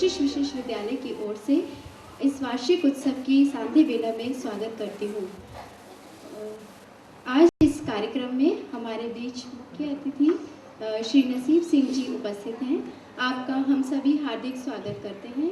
कोशिश विशेष विद्यालय की ओर से इस वार्षिक उत्सव की शांति बेला में स्वागत करती हूँ। आज इस कार्यक्रम में हमारे बीच मुख्य अतिथि श्री नसीब सिंह जी उपस्थित हैं। आपका हम सभी हार्दिक स्वागत करते हैं।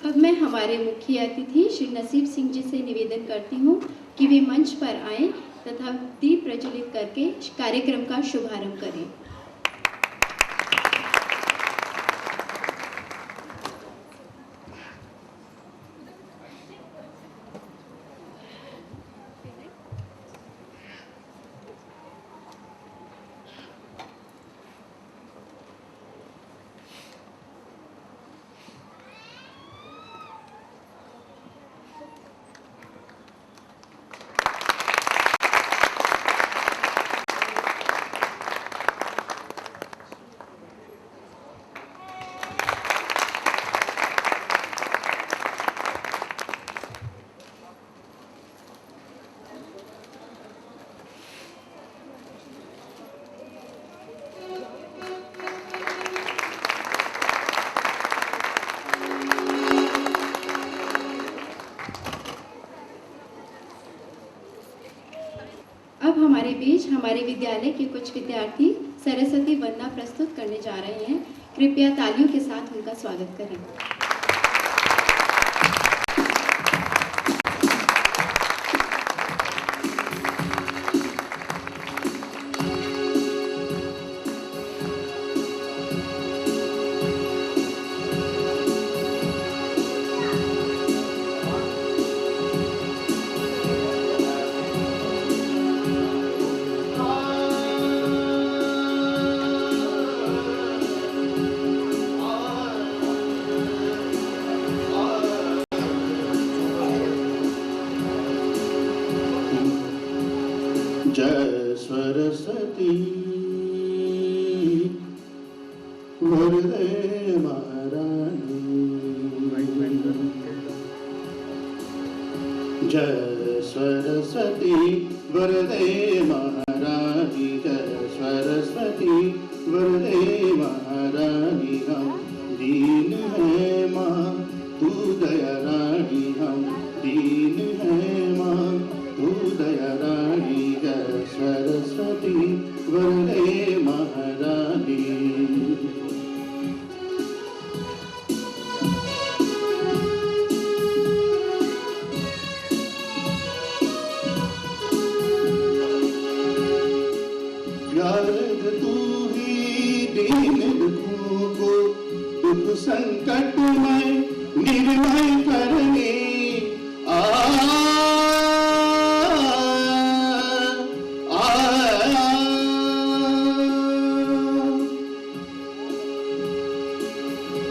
अब मैं हमारे मुख्य अतिथि श्री नसीब सिंह जी से निवेदन करती हूँ कि वे मंच पर आएं तथा दीप प्रज्वलित करके कार्यक्रम का शुभारंभ करें। अब हमारे बीच हमारे विद्यालय के कुछ विद्यार्थी सरस्वती वंदना प्रस्तुत करने जा रहे हैं। कृपया तालियों के साथ उनका स्वागत करें। जय सरस्वती वरदे महारानी, जय सरस्वती वरदे महारानी, जय सरस्वती वरदे महारानी। हम दीन है माँ तू दया रानी, हम दीन है माँ तू दया रानी। जय सरस्वती वरदे महारानी। याद तू ही दीन दुखों को दुख संकट में निर्भय करने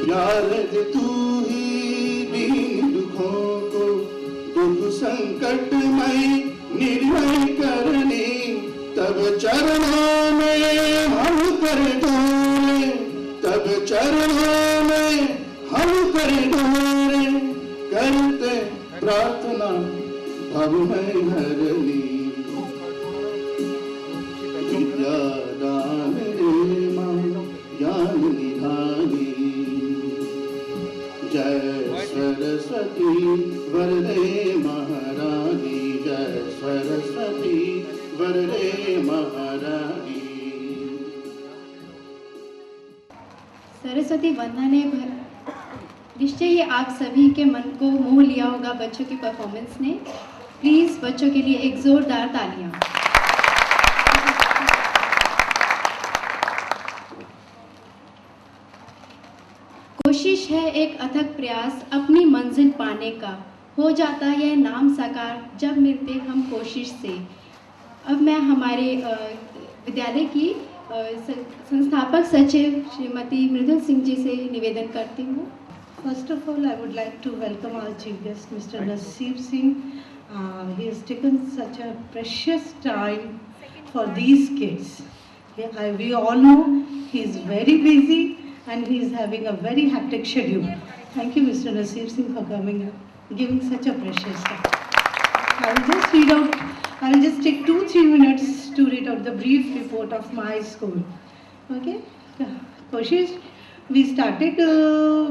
याद तू ही दीन दुखों को दुख संकट में निर्भय करने। तब चरणों में हम कर डोले, तब चरणों में हम कर डोले, करते प्रार्थना भव में हरनी। विद्या दान रे माँ ज्ञान निधानी, जय सरस्वती वरदे महारानी, जय सरस्वती वरदे महारानी। सरस्वती वंदना ने निश्चय ही आप सभी के मन को मोह लिया होगा बच्चों की परफॉर्मेंस ने। प्लीज बच्चों के लिए एक जोरदार तालियां। कोशिश है एक अथक प्रयास अपनी मंजिल पाने का, हो जाता है नाम साकार जब मिलते हम कोशिश से। अब मैं हमारे विद्यालय की संस्थापक सचिव श्रीमती मृदुल सिंह जी से निवेदन करती हूँ। First of all, I would like to welcome our chief guest, Mr. Naseeb Singh. He has taken such a precious time for these kids. We all know he is very busy and he is having a very hectic schedule. Thank you, Mr. Naseeb Singh, for coming and giving such a precious time. I will just take 2-3 minutes to read out the brief report of my school. Okay, Koshish, we started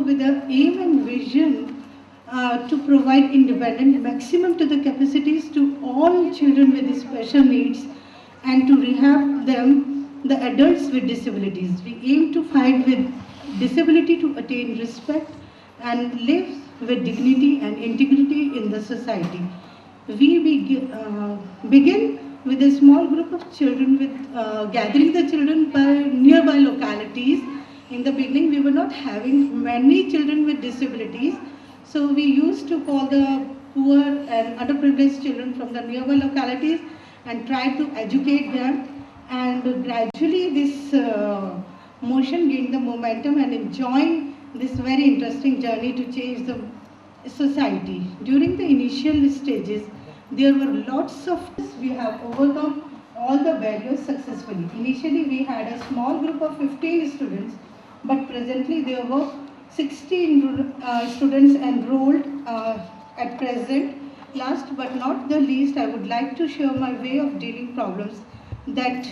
with the aim and vision to provide independent maximum to the capacities to all children with special needs and to rehab them, the adults with disabilities. We aim to fight with disability to attain respect and live with dignity and integrity in the society. We begin with a small group of children with gathering the children by nearby localities. In the beginning, we were not having many children with disabilities, so we used to call the poor and underprivileged children from the nearby localities and try to educate them. And gradually, this motion gained the momentum and enjoying this very interesting journey to change the society. During the initial stages, there were lots of, we have overcome all the barriers successfully. Initially, we had a small group of 15 students, but presently there were 16 students enrolled at present. Last but not the least, I would like to share my way of dealing problems, that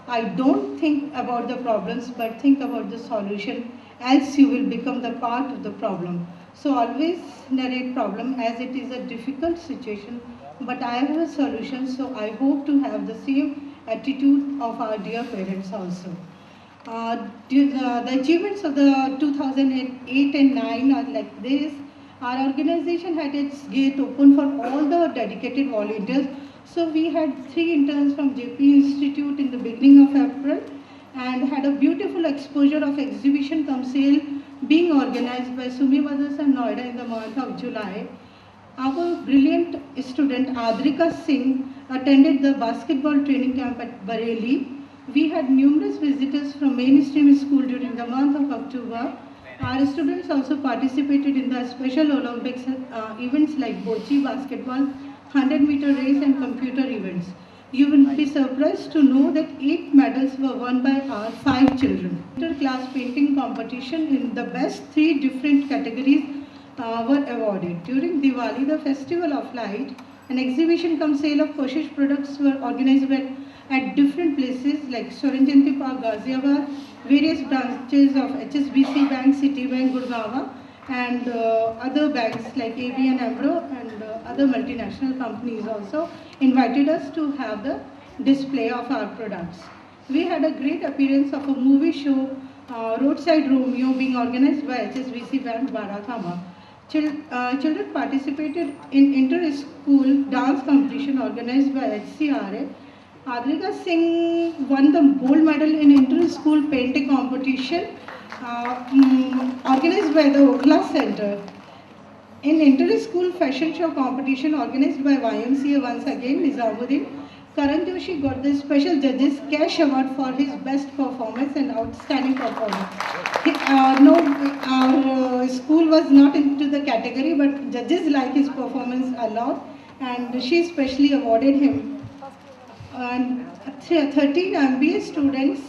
I don't think about the problems but think about the solution, else you will become the part of the problem. So always narrate problem as it is a difficult situation, but I have a solution, so I hope to have the same attitude of our dear parents also. The achievements of the 2008 and 9 are like this. Our organization had its gate open for all the dedicated volunteers. So we had 3 interns from JP Institute in the beginning of April and had a beautiful exposure of exhibition cum sale being organized by Sumi Mothers and Noida in the month of July. Our brilliant student Adrika Singh attended the basketball training camp at Bareilly. We had numerous visitors from mainstream school during the month of October. Our students also participated in the Special Olympics events like Bochi basketball, 100-meter race and computer events. You will be surprised to know that 8 medals were won by our 5 children. Inter-class painting competition in the best 3 different categories were awarded. During Diwali, the Festival of Light, an exhibition cum sale of Koshish products were organized at different places like Swaranjanti Park, Ghaziabad, various branches of HSBC Bank, Citibank, Gurgaon, and other banks like ABN AMRO and other multinational companies also invited us to have the display of our products. We had a great appearance of a movie show, Roadside Romeo, being organized by HSBC Bank, Barathama. Children participated in inter-school dance competition organized by HCRA. Adrika Singh won the gold medal in inter-school painting competition organized by the Okhla Center. In inter-school fashion show competition organized by YMCA once again, Nizamuddin, Karan Joshi got the special judges cash award for his best performance and outstanding performance. Our school was not into the category, but judges like his performance a lot, and she specially awarded him. And 13 MBA students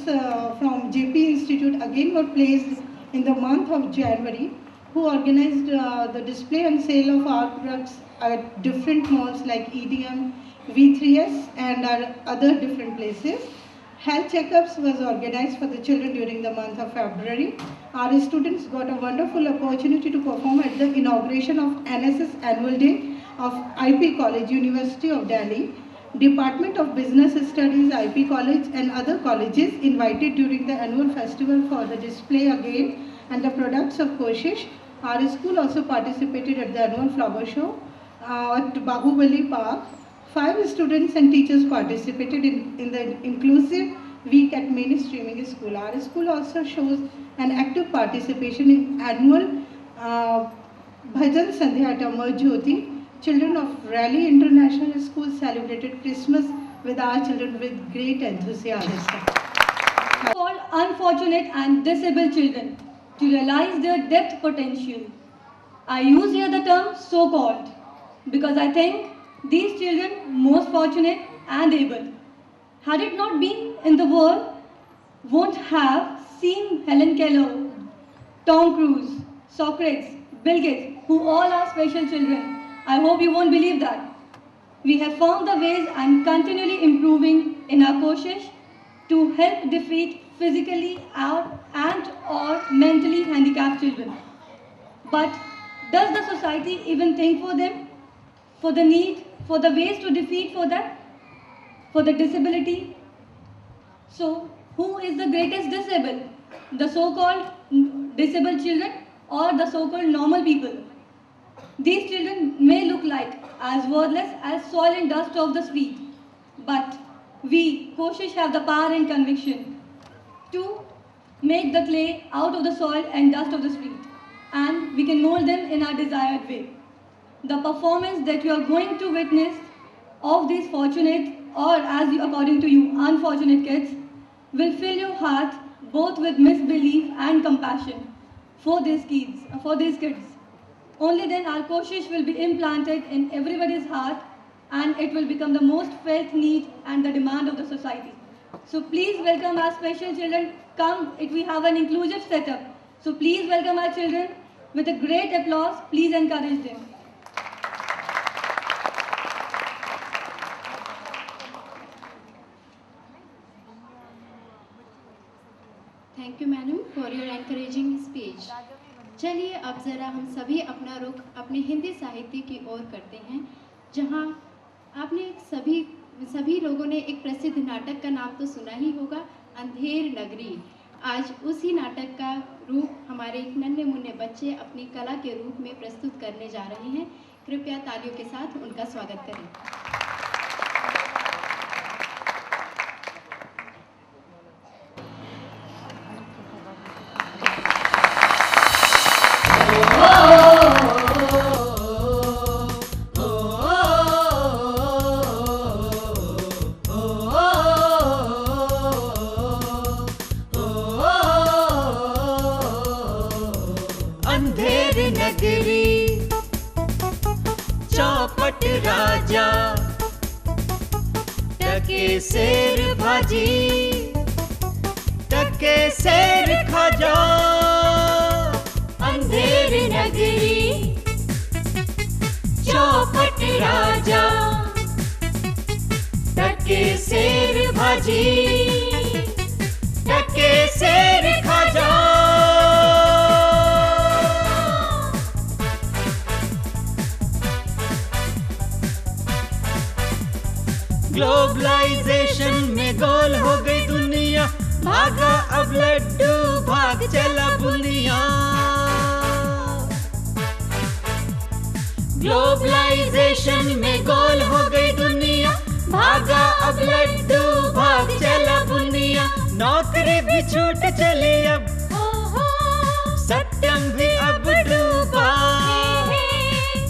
from JP Institute again were placed in the month of January, who organized the display and sale of our products at different malls like EDM, V3S and other different places. Health checkups was organized for the children during the month of February. Our students got a wonderful opportunity to perform at the inauguration of NSS Annual Day of IP College, University of Delhi. Department of Business Studies, IP College and other colleges invited during the annual festival for the display again and the products of Koshish. Our school also participated at the annual flower show at Bahubali Park. 5 students and teachers participated in the inclusive week at mainstreaming school. Our school also shows an active participation in annual Bhajan Sandhya at Amar Jyoti. Children of Raleigh International School celebrated Christmas with our children with great enthusiasm. Called unfortunate and disabled children to realize their depth potential. I use here the term so-called because I think these children most fortunate and able. Had it not been in the world, won't have seen Helen Keller, Tom Cruise, Socrates, Bill Gates, who all are special children. I hope you won't believe that. we have found the ways and continually improving in our Koshish to help defeat physically and or mentally handicapped children. But does the society even think for them? For the need, for the ways to defeat for them? For the disability? So, who is the greatest disabled? The so-called disabled children or the so-called normal people? These children may look like as worthless as soil and dust of the street, but we, Koshish, have the power and conviction to make the clay out of the soil and dust of the street, and we can mold them in our desired way. The performance that you are going to witness of these fortunate, or as you, according to you, unfortunate kids, will fill your heart both with misbelief and compassion for these kids. Only then our Koshish will be implanted in everybody's heart, and it will become the most felt need and the demand of the society. So please welcome our special children. Come, we have an inclusive setup. So please welcome our children with a great applause. Please encourage them. Thank you madam for your encouraging speech. चलिए अब ज़रा हम सभी अपना रुख अपने हिंदी साहित्य की ओर करते हैं, जहां आपने सभी लोगों ने एक प्रसिद्ध नाटक का नाम तो सुना ही होगा, अंधेर नगरी। आज उसी नाटक का रूप हमारे एक नन्हे मुन्ने बच्चे अपनी कला के रूप में प्रस्तुत करने जा रहे हैं। कृपया तालियों के साथ उनका स्वागत करें। अंधेर नगरी चौपट राजा टके शेर भाजी टके शेर खाजा। अंधेर नगरी चौपट राजा टके शेर भाजी टके शेर खाजा। ग्लोबलाइजेशन में गोल हो गई दुनिया, भागा अब लड्डू भाग चला बुनिया। ग्लोबलाइजेशन में गोल हो गई दुनिया, भागा अब लड्डू भाग चला बुनिया। नौकरी भी छूट चली अब, सत्यम भी अब डूबा।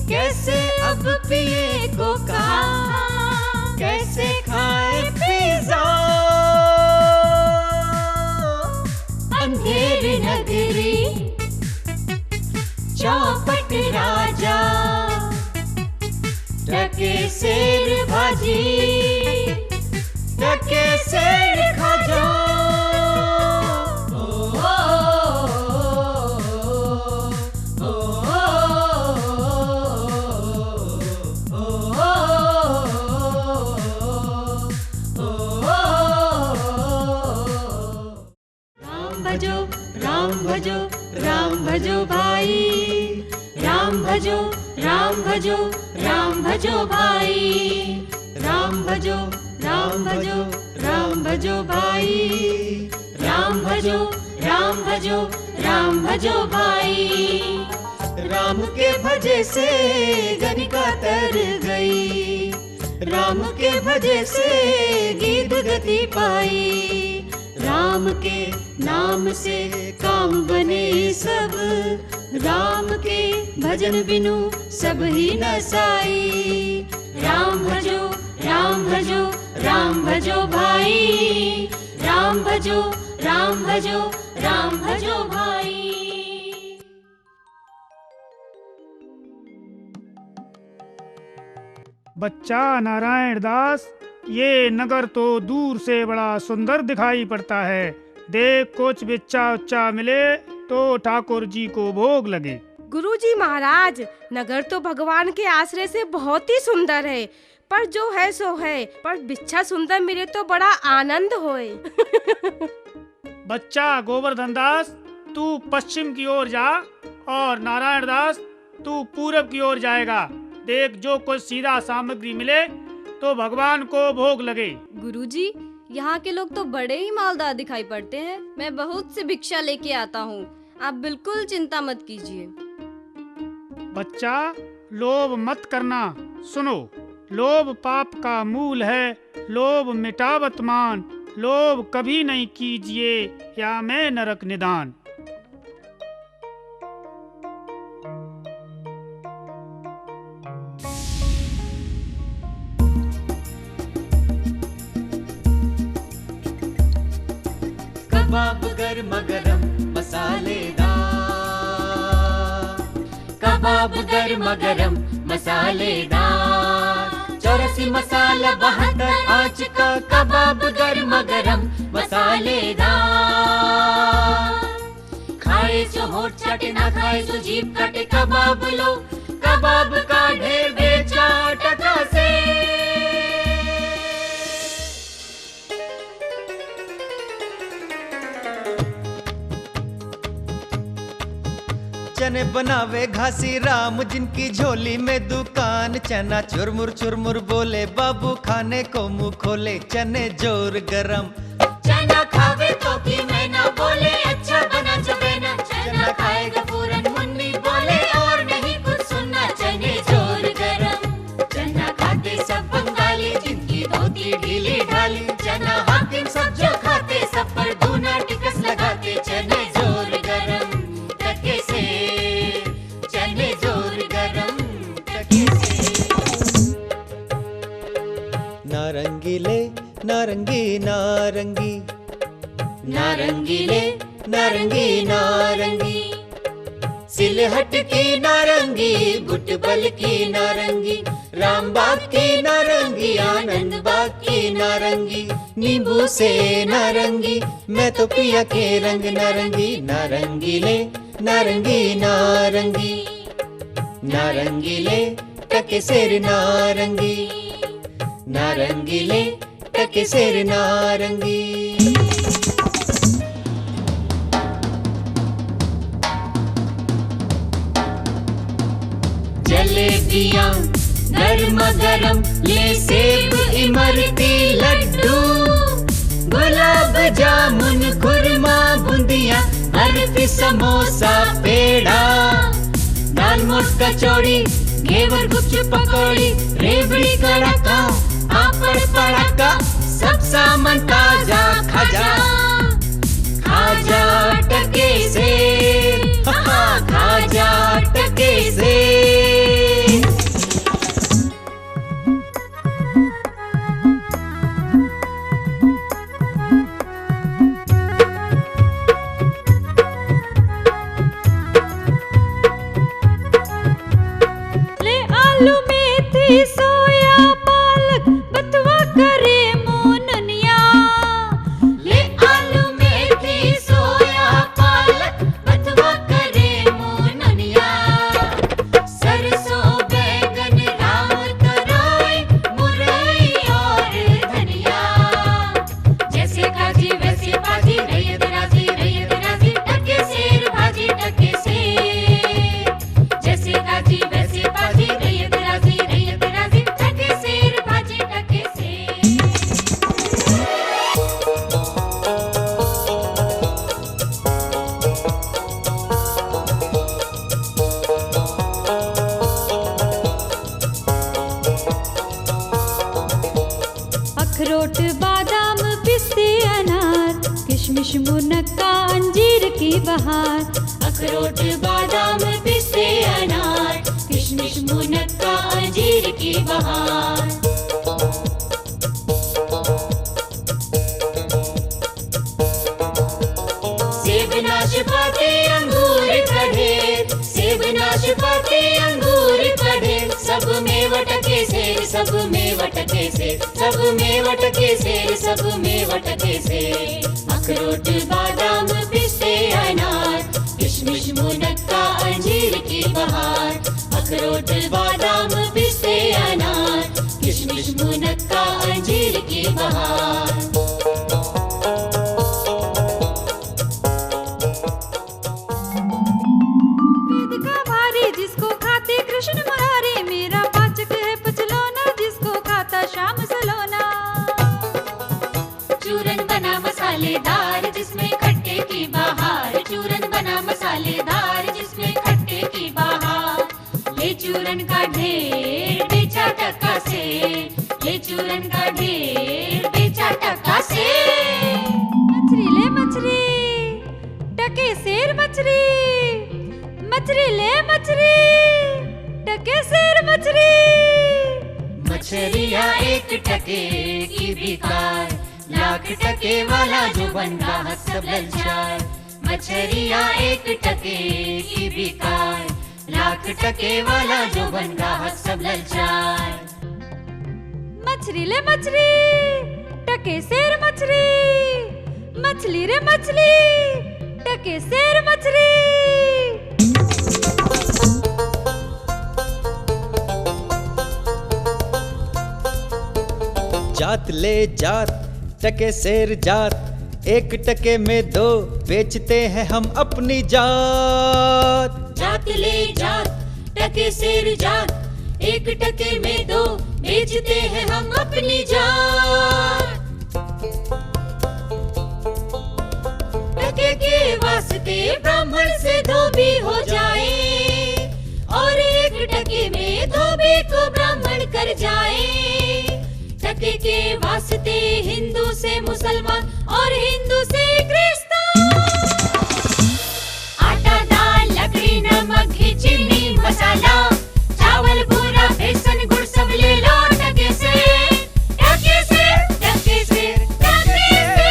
कैसे अब पिए कोका, कैसे खाए पिज़्ज़ा। अंधेर नगरी चौपट राजा टके शेर भाजी टके शेर खाजा। राम भजो राम भजो भाई, राम भजो राम भजो राम भजो भाई। राम भजो राम भजो राम भजो भाई, राम भजो राम भजो राम भजो भाई। राम के भजे से गणिका तर गई, राम के भजे से गीत गति पाई। राम के नाम से काम बने सब, राम के भजन बिनु सब ही नसाई। राम भजो राम भजो राम भजो भाई, राम भजो राम भजो राम भजो भाई। बच्चा नारायण दास, ये नगर तो दूर से बड़ा सुंदर दिखाई पड़ता है। देख कुछ बिच्चा उच्चा मिले तो ठाकुर जी को भोग लगे। गुरुजी महाराज, नगर तो भगवान के आश्रय से बहुत ही सुंदर है, पर जो है सो है, पर बिच्छा सुंदर मिले तो बड़ा आनंद होए। बच्चा गोवर्धन दास, तू पश्चिम की ओर जा और नारायण दास तू पूरब की ओर जाएगा। देख, जो कुछ सीधा सामग्री मिले तो भगवान को भोग लगे। गुरुजी, यहाँ के लोग तो बड़े ही मालदार दिखाई पड़ते हैं। मैं बहुत सी भिक्षा लेके आता हूँ, आप बिल्कुल चिंता मत कीजिए। बच्चा, लोभ मत करना। सुनो, लोभ पाप का मूल है, लोभ मिटावत मान, लोभ कभी नहीं कीजिए या मैं नरक निदान। कबाब गर्म गरम मसालेदार, कबाब गर्म गरम मसालेदार, 84 मसाला 72 आंच का कबाब गर्म गरम मसालेदार। खाए सो होठ चाटे, ना खाए सो जीभ काटे, कबाब लो कबाब का ढेर बेचा टका से। चने बनावे घासी राम, जिनकी झोली में दुकान, चना चुरमुर चुरमुर बोले, बाबू खाने को मुंह खोले, चने जोर गरम। चना खावे तो की मैना बोले, अच्छा बना चबेना, चना खाएगा पूरन मुन्नी बोले, और नहीं कुछ सुनना, चने जोर गरम। चना खाते सब बंगाली, जिनकी धोती ढीली ढाली, चना हाकिम सब जो खाते, सब पर दूना टिकस लगाते, चने जोर गरम टके से, चने जोर गरम टके से। नारंगी ले नारंगी नारंगी, नारंगी ले नारंगी नारंगी, सिलहट की नारंगी, गुटबल की नारंगी, रामबाग की नारंगी, आनंद बाग की नारंगी, नींबू से नारंगी, मैं तो पिया के रंग नारंगी। नारंगी ले नारंगी नारंगी, नारंगी ले टके सेर नारंगी, नारंगी ले टके सेर नारंगी। जलेबियाँ गर्मा गरम, ले सेब इमरती लड्डू, गुलाब जामुन खुरमा बुंदिया, बर्फी समोसा पेड़ा, दाल मोठ कचौड़ी, घेवर गुपचुप पकौड़ी, रेवड़ी कड़का, पापड़ पड़ाका, सब सामान ताजा खाजा, खाजा टके से, खाजा टके से। सोया पालक बथुआ करे मोननिया, ले आलू मेथी सोया पालक बथुआ करे मोननिया, सरसों बैगन राम तराई मुरई और धनिया, जैसे काजी वैसे भाजी, रैयत राजी टके सेर भाजी टके सेर, जैसे काजी वैसे भाजी, रैयत राजी टके सेर भाजी टके सेर। अखरोट बादाम पिस्ते अनार, किशमिश मुनक्का अंजीर की बहार, अखरोट बादाम पिस्ते अनार, किशमिश मुनक्का अंजीर की बहार। सेब नाशपाती अंगूर का ढेर, सेब नाशपाती अंगूर का ढेर, सब में वटके सेर, सब में वटके सेर, सब में वटके सेर, सब में वटके सेर। अखरोट बादाम पिस्ते अनार, किशमिश मुनक्का अंजीर की बहार, अखरोट बादाम पिस्ते अनार, किशमिश चूरन का ढेर बेचा टका से, ये चूरन का ढेर बेचा टका से। मछली ले मछली, टके सेर मछली, मछली ले मछली, टके सेर मछली। मछलियाँ एक टके की बिकाय, लाख टके वाला जो बन रहा सब ललचाए। मछलियाँ एक टके की बिकाय, लाख टके वाला जो बन रहा सब ललचाए। मछली ले मछली, टके सेर मछली, मछली रे मछली, टके सेर मछली। जात ले जात, टके सेर जात, एक टके में दो बेचते हैं हम अपनी जात। जात ले जात, टके सेर जात, एक टके में दो बेचते हैं हम अपनी जात। टके के वास्ते ब्राह्मण से धोबी हो जाए, और एक टके में धोबी को ब्राह्मण कर जाए। टके के वास्ते हिंदू से मुसलमान और हिंदू से क्रिश्चियन। आटा दाल लकड़ी नमक घी चीनी मसाला, चावल बूरा बेसन गुड़ सब ले लो टके से, टके से, टके से, टके से।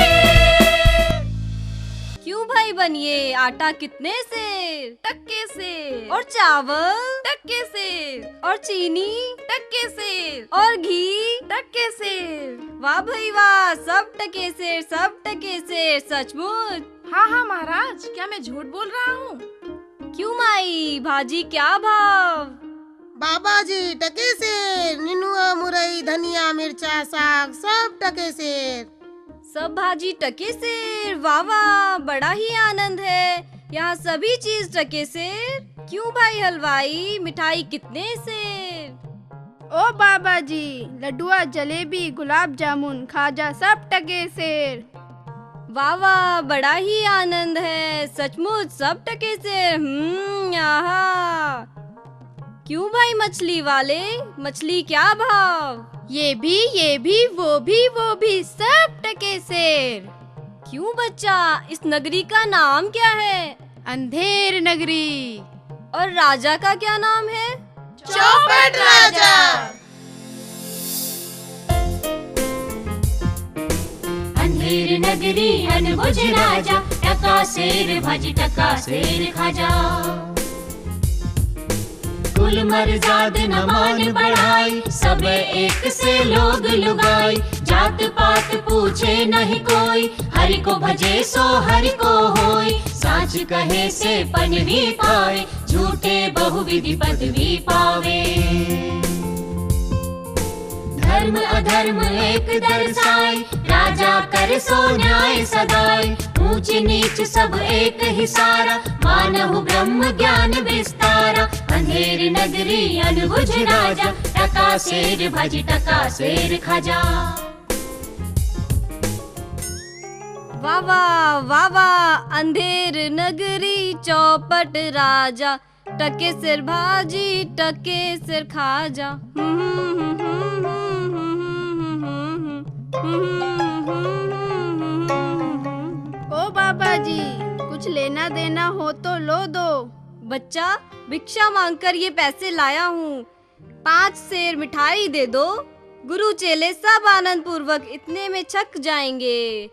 क्यों भाई बनिए, आटा कितने सेर? टक्के सेर। और चावल? टक्के सेर। और चीनी? टक्के सेर। और घी? टक्के सेर। वाह भाई वाह, सब टके सेर, सब टके सेर, सचमुच। हाँ हाँ महाराज, क्या मैं झूठ बोल रहा हूँ? क्यों माई, भाजी क्या भाव? बाबा जी टके सेर, निनुआ मुरई धनिया मिर्चा साग सब टके सेर। सब भाजी टके सेर, वाह वाह, बड़ा ही आनंद है। यहाँ सभी चीज टके सेर। क्यों भाई हलवाई, मिठाई कितने सेर? ओ बाबा जी, लड्डुआ जलेबी गुलाब जामुन खाजा सब टके सेर। वाह वाह, बड़ा ही आनंद है, सचमुच सब टके सेर। आहा। क्यों भाई मछली वाले, मछली क्या भाव? ये भी वो भी सब टके सेर। क्यों बच्चा, इस नगरी का नाम क्या है? अंधेर नगरी। और राजा का क्या नाम है? चौपट राजा। अंधेर नगरी अनबुझ राजा, टका सेर भाजी टका सेर खाजा। कुल मर्जाद न मान बढ़ाई, सब एक से लोग लुगाई। जात पात पूछे नहीं कोई, हरि को भजे सो हरि को होई। साच कहे से पनवी पाए, झूठे बहुविधि पदवी पावे। धर्म अधर्म एक दर्शाई, राजा कर सो न्याय सदाई। ऊंच नीच सब एक ही सारा, मानहु ब्रह्म ज्ञान विस्तारा। अंधेर नगरी अनबुझ राजा, टका सेर भाजी टका सेर खाजा। वाह वाह वाह वाह, अंधेर नगरी चौपट राजा, टके सिर भाजी टके सिर खाजा। ओ बाबा जी, कुछ लेना देना हो तो लो दो। बच्चा, भिक्षा मांगकर ये पैसे लाया हूँ, 5 सेर मिठाई दे दो। गुरु चेले सब आनंद पूर्वक इतने में छक जाएंगे।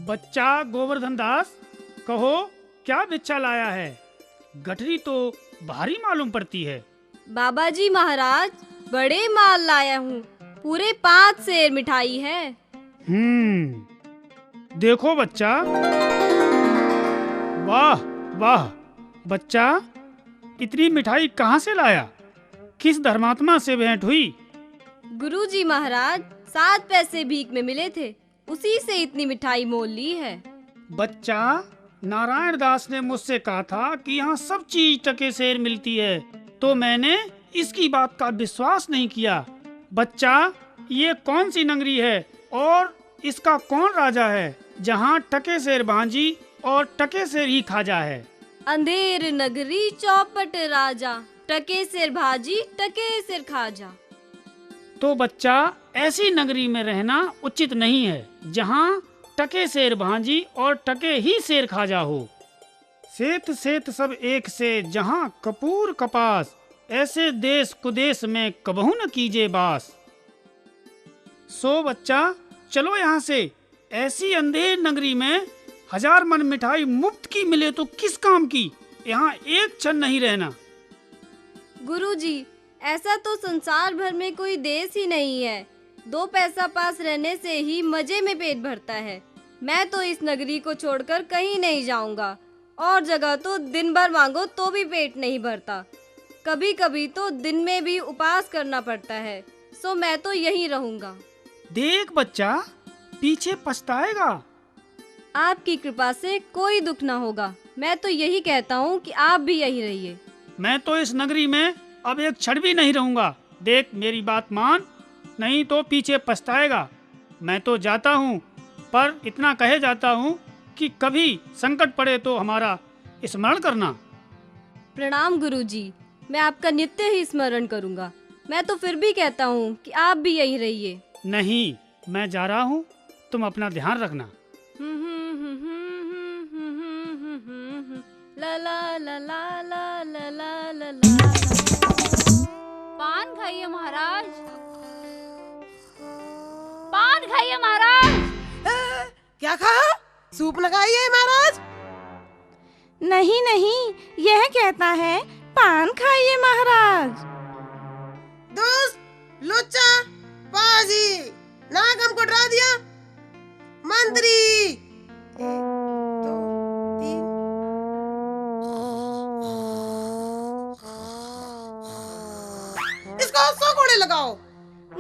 बच्चा गोवर्धन दास, कहो क्या भिक्षा लाया है? गठरी तो भारी मालूम पड़ती है। बाबा जी महाराज, बड़े माल लाया हूँ, पूरे 5 सेर मिठाई है। देखो बच्चा, वाह वाह बच्चा, इतनी मिठाई कहाँ से लाया? किस धर्मात्मा से भेंट हुई? गुरुजी महाराज 7 पैसे भीख में मिले थे, उसी से इतनी मिठाई मोल ली है। बच्चा, नारायण दास ने मुझसे कहा था कि यहाँ सब चीज टके सेर मिलती है, तो मैंने इसकी बात का विश्वास नहीं किया। बच्चा, ये कौन सी नगरी है और इसका कौन राजा है जहाँ टके सेर भांजी और टके सेर ही खाजा है? अंधेर नगरी चौपट राजा, टके सिर भाजी टके सिर खाजा। तो बच्चा, ऐसी नगरी में रहना उचित नहीं है जहाँ टके सेर भांजी और टके ही सेर खाजा हो। सेत सेत सब एक से जहाँ कपूर कपास, ऐसे देश कुदेश में कबहू न कीजे बास। सो बच्चा, चलो यहाँ से। ऐसी अंधेर नगरी में 1000 मन मिठाई मुफ्त की मिले तो किस काम की? यहाँ एक क्षण नहीं रहना। गुरुजी, ऐसा तो संसार भर में कोई देश ही नहीं है। 2 पैसा पास रहने से ही मजे में पेट भरता है। मैं तो इस नगरी को छोड़कर कहीं नहीं जाऊंगा। और जगह तो दिन भर मांगो तो भी पेट नहीं भरता। कभी कभी तो दिन में भी उपवास करना पड़ता है। सो मैं तो यहीं रहूंगा। देख बच्चा, पीछे पछताएगा। आपकी कृपा से कोई दुख ना होगा। मैं तो यही कहता हूँ कि आप भी यहीं रहिए। मैं तो इस नगरी में अब एक क्षण भी नहीं रहूंगा। देख, मेरी बात मान, नहीं तो पीछे पछताएगा। मैं तो जाता हूँ, पर इतना कहे जाता हूँ कि कभी संकट पड़े तो हमारा स्मरण करना। प्रणाम गुरुजी, मैं आपका नित्य ही स्मरण करूँगा। मैं तो फिर भी कहता हूँ कि आप भी यहीं रहिए। नहीं, मैं जा रहा हूँ, तुम अपना ध्यान रखना। ला ला ला ला ला ला ला ला ला। पान खाइए महाराज, पान खाइए महाराज। क्या कहा? सूप न खाइए महाराज? नहीं नहीं, यह कहता है पान खाइए महाराज। दोस्त, लुच्चा, पाजी, नाक हमको डरा दिया। मंत्री, 1 2 3। इसको 100 कोड़े लगाओ।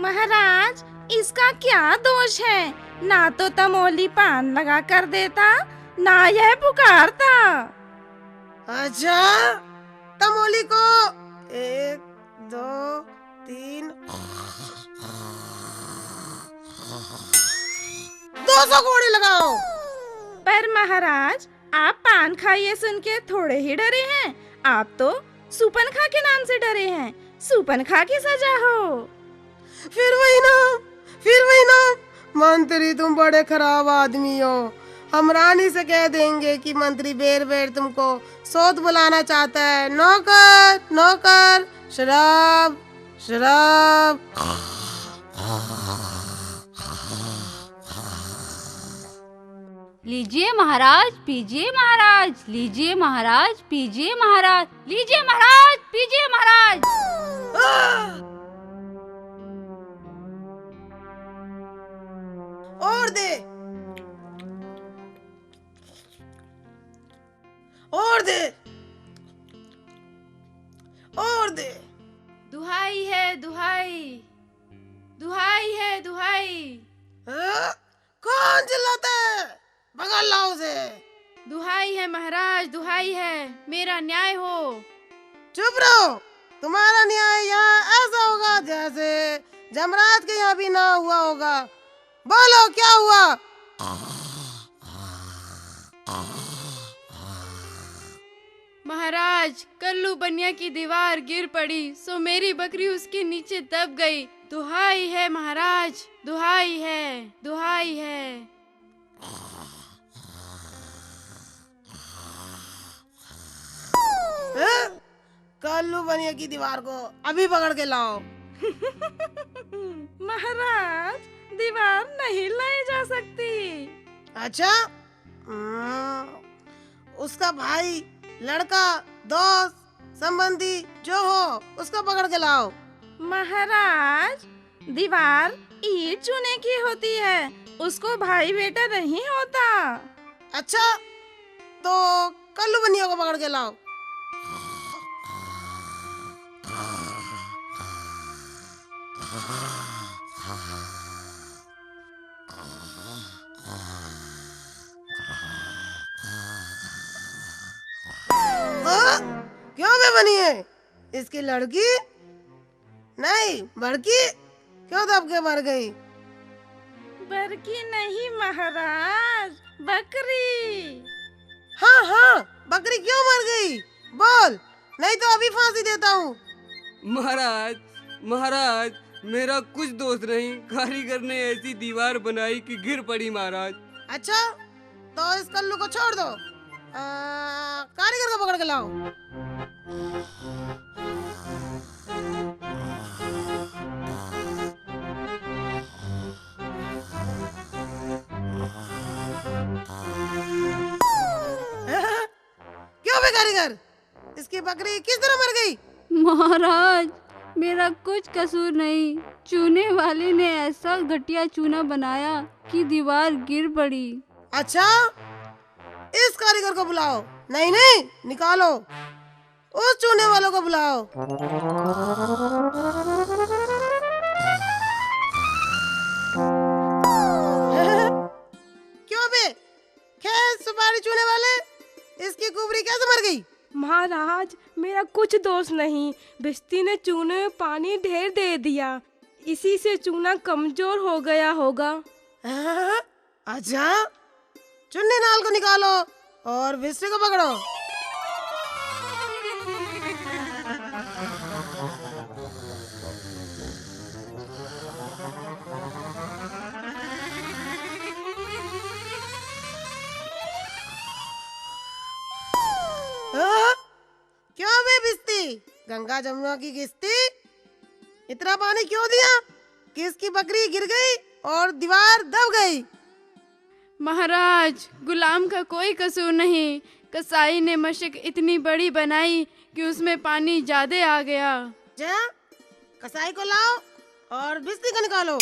महाराज, इसका क्या दोष है? ना तो तमोली पान लगा कर देता, ना यह पुकारता। अच्छा, तमोली को 1 2 3 200 कोड़े लगाओ। पर महाराज, आप पान खाइए सुन के थोड़े ही डरे हैं। आप तो सुपन खा के नाम से डरे हैं। सुपन खा की सजा हो। फिर वही ना। मंत्री, तुम बड़े खराब आदमी हो। हम रानी से कह देंगे कि मंत्री बेर बेर तुमको सोत बुलाना चाहता है। नौकर, नौकर, शराब, शराब। लीजिए महाराज, पीजिए महाराज, लीजिए महाराज, पीजिए महाराज, लीजिए महाराज, पीजिए महाराज। और दे, और दे, और दे। दुहाई है दुहाई, दुहाई है दुहाई। कौन चिल्लाता है? पकड़ लाओ उसे। दुहाई है महाराज, दुहाई है, मेरा न्याय हो। चुप रहो। तुम्हारा न्याय यहाँ ऐसा होगा जैसे जमरात के यहाँ भी ना हुआ होगा। बोलो क्या हुआ? महाराज, कल्लू बनिया की दीवार गिर पड़ी, सो मेरी बकरी उसके नीचे दब गई। दुहाई है महाराज, दुहाई है, दुहाई है। कल्लू बनिया की दीवार को अभी पकड़ के लाओ। महाराज, दीवार नहीं लाई जा सकती। अच्छा, उसका भाई, लड़का, दोस्त, संबंधी जो हो उसको पकड़ के लाओ। महाराज, दीवार ईंट चूने की होती है, उसको भाई बेटा नहीं होता। अच्छा, तो कल्लू बनिया को पकड़ के लाओ। क्यों बे बनी है? इसकी लड़की नहीं बड़की क्यों दब के मर गई? बरकी नहीं महाराज, बकरी। हाँ हाँ, बकरी क्यों मर गई? बोल, नहीं तो अभी फांसी देता हूँ। महाराज महाराज, मेरा कुछ दोष नहीं, कारीगर ने ऐसी दीवार बनाई कि गिर पड़ी महाराज। अच्छा, तो इस कल्लू को छोड़ दो, कारीगर को पकड़ के लाओ। क्यों बे कारीगर, इसकी बकरी किस तरह मर गई? महाराज, मेरा कुछ कसूर नहीं, चूने वाले ने ऐसा घटिया चूना बनाया कि दीवार गिर पड़ी। अच्छा, इस कारीगर को बुलाओ। नहीं नहीं, निकालो, उस चूने वालों को बुलाओ। क्यों बे, खेत सुपारी चूने वाले, इसकी कुबरी कैसे मर गई? महाराज, मेरा कुछ दोष नहीं, भिश्ती ने चूने में पानी ढेर दे दिया, इसी से चूना कमजोर हो गया होगा। अच्छा, चुन्नी नाल को निकालो और भिश्ती को पकड़ो। क्यों बे भिश्ती, गंगा जमुना की किश्ती, इतना पानी क्यों दिया? किसकी बकरी गिर गई और दीवार दब गई? महाराज, गुलाम का कोई कसूर नहीं, कसाई ने मशक इतनी बड़ी बनाई कि उसमें पानी ज्यादा आ गया। जा, कसाई को लाओ और भिश्ती को निकालो।